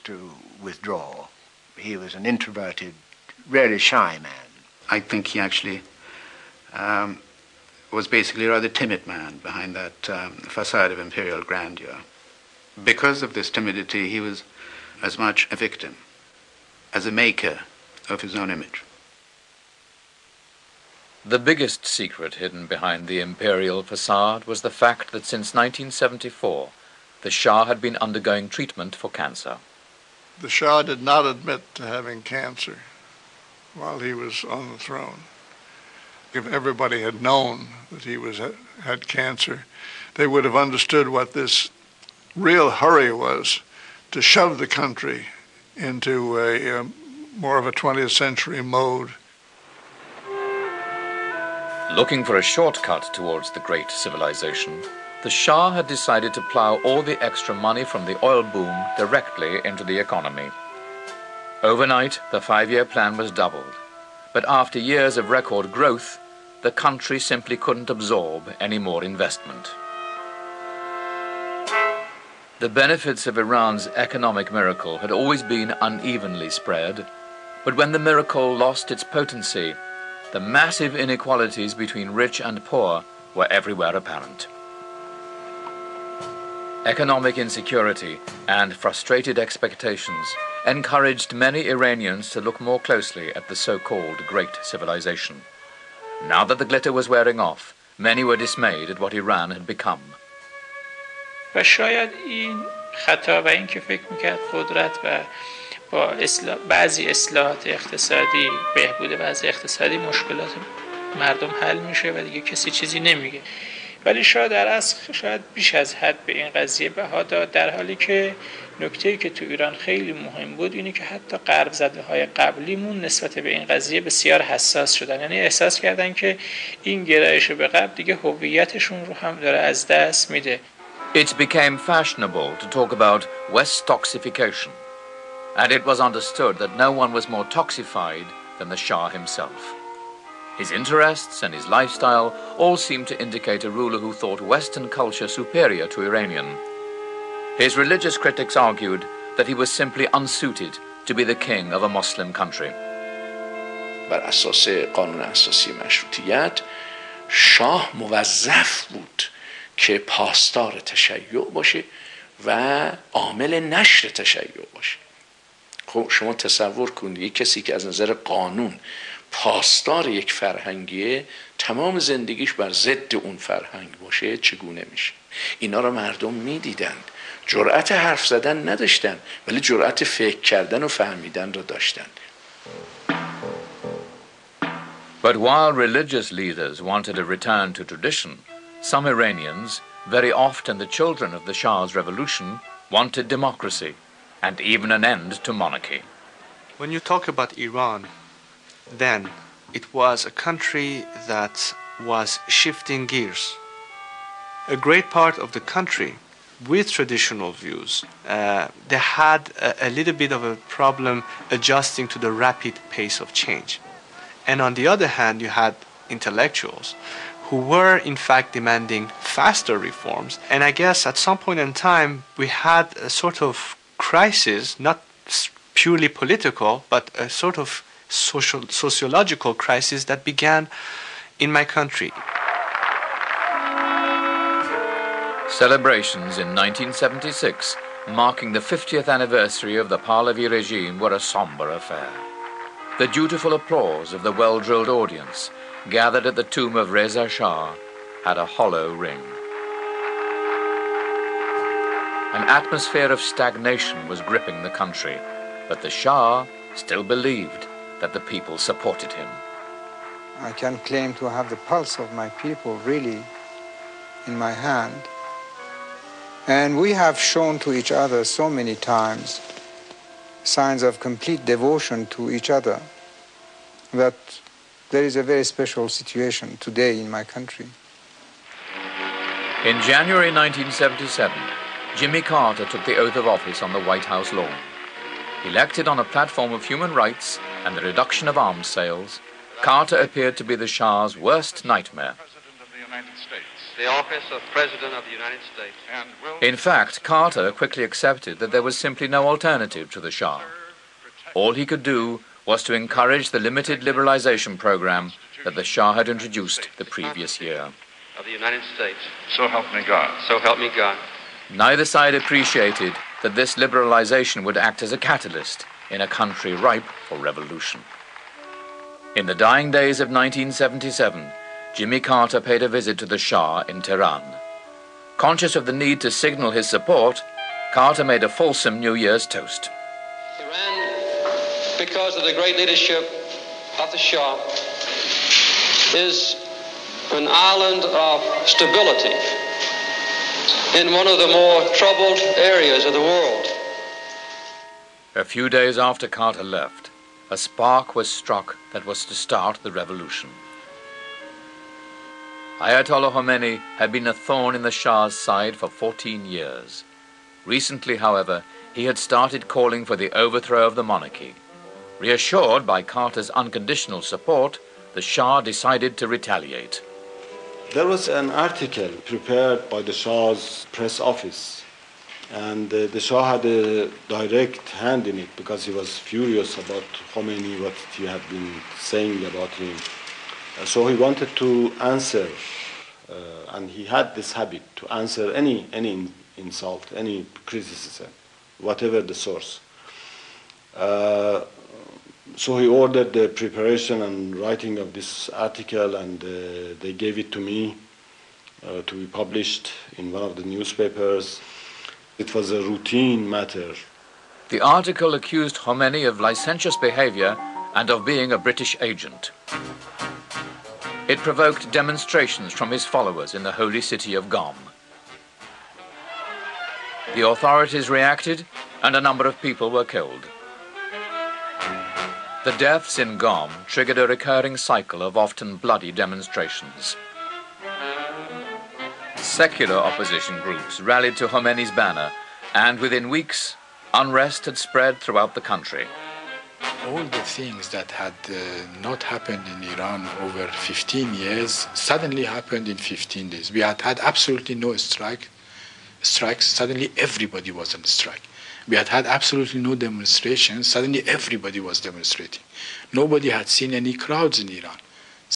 to withdraw. He was an introverted, really shy man. I think he actually was basically a rather timid man behind that facade of imperial grandeur. Because of this timidity, he was as much a victim as a maker of his own image. The biggest secret hidden behind the imperial facade was the fact that since 1974, the Shah had been undergoing treatment for cancer. The Shah did not admit to having cancer while he was on the throne. If everybody had known that he had cancer, they would have understood what this real hurry was to shove the country into a more of a 20th century mode. Looking for a shortcut towards the great civilization, the Shah had decided to plow all the extra money from the oil boom directly into the economy. Overnight, the 5-year plan was doubled, but after years of record growth, the country simply couldn't absorb any more investment. The benefits of Iran's economic miracle had always been unevenly spread, but when the miracle lost its potency, the massive inequalities between rich and poor were everywhere apparent. Economic insecurity and frustrated expectations encouraged many Iranians to look more closely at the so-called Great Civilization. Now that the glitter was wearing off, many were dismayed at what Iran had become. و شاید این خطا و این که فکر میکرد قدرت و با بعضی اصلاحات اقتصادی بهبود وضع اقتصادی مشکلات مردم حل میشه و دیگه کسی چیزی نمیگه، ولی شاه در اصل شاید بیش از حد به این قضیه بها داد، در حالی که نکته‌ای که تو ایران خیلی مهم بود اینه که حتی غرب زده‌های قبلیمون نسبت به این قضیه بسیار حساس شدن، یعنی احساس کردن که این گرایش به غرب دیگه هویتشون رو هم داره از دست میده. It became fashionable to talk about West toxification, and it was understood that no one was more toxified than the Shah himself. His interests and his lifestyle all seemed to indicate a ruler who thought Western culture superior to Iranian. His religious critics argued that he was simply unsuited to be the king of a Muslim country. بر اساس قانون اساسی مشروطیت شاه موظف بود که پاسدار تشیع باشه و عامل نشر تشیع باشه. خب شما تصور کنید یک کسی که از نظر قانون پاسدار یک فرهنگیه تمام زندگیش بر ضد اون فرهنگ باشه چگونه میشه؟ اینا رو مردم میدیدند، جرأت حرف زدن نداشتن ولی جرأت فکر کردن و فهمیدن رو داشتن. But while religious leaders wanted a return to tradition, some Iranians, very often the children of the Shah's revolution, wanted democracy and even an end to monarchy. When you talk about Iran, then it was a country that was shifting gears. A great part of the country with traditional views, they had a little bit of a problem adjusting to the rapid pace of change. And on the other hand, you had intellectuals who were in fact demanding faster reforms. And I guess at some point in time, we had a sort of crisis, not purely political, but a sort of sociological crisis that began in my country. Celebrations in 1976, marking the 50th anniversary of the Pahlavi regime, were a somber affair. The dutiful applause of the well-drilled audience gathered at the tomb of Reza Shah had a hollow ring. An atmosphere of stagnation was gripping the country, but the Shah still believed that the people supported him. I can claim to have the pulse of my people really in my hand. And we have shown to each other so many times signs of complete devotion to each other that there is a very special situation today in my country. In January 1977, Jimmy Carter took the oath of office on the White House lawn. Elected on a platform of human rights and the reduction of arms sales, Carter appeared to be the Shah's worst nightmare. President of the United States. the office of President of the United States. In fact, Carter quickly accepted that there was simply no alternative to the Shah. All he could do was to encourage the limited liberalization program that the Shah had introduced the previous year. Of the United States. So help me God. So help me God. Neither side appreciated that this liberalization would act as a catalyst in a country ripe for revolution. In the dying days of 1977, Jimmy Carter paid a visit to the Shah in Tehran. Conscious of the need to signal his support, Carter made a fulsome New Year's toast. Iran, because of the great leadership of the Shah, is an island of stability in one of the more troubled areas of the world. A few days after Carter left, a spark was struck that was to start the revolution. Ayatollah Khomeini had been a thorn in the Shah's side for 14 years. Recently, however, he had started calling for the overthrow of the monarchy. Reassured by Carter's unconditional support, the Shah decided to retaliate. There was an article prepared by the Shah's press office, and the Shah had a direct hand in it because he was furious about Khomeini, what he had been saying about him. So he wanted to answer, and he had this habit to answer any insult, any criticism, whatever the source. So he ordered the preparation and writing of this article, and they gave it to me to be published in one of the newspapers. It was a routine matter. The article accused Khomeini of licentious behavior and of being a British agent. It provoked demonstrations from his followers in the holy city of Qom. The authorities reacted, and a number of people were killed. The deaths in Qom triggered a recurring cycle of often bloody demonstrations. Secular opposition groups rallied to Khomeini's banner, and within weeks, unrest had spread throughout the country. All the things that had not happened in Iran over 15 years suddenly happened in 15 days. We had had absolutely no strikes. Suddenly everybody was on strike. We had had absolutely no demonstrations. Suddenly everybody was demonstrating. Nobody had seen any crowds in Iran.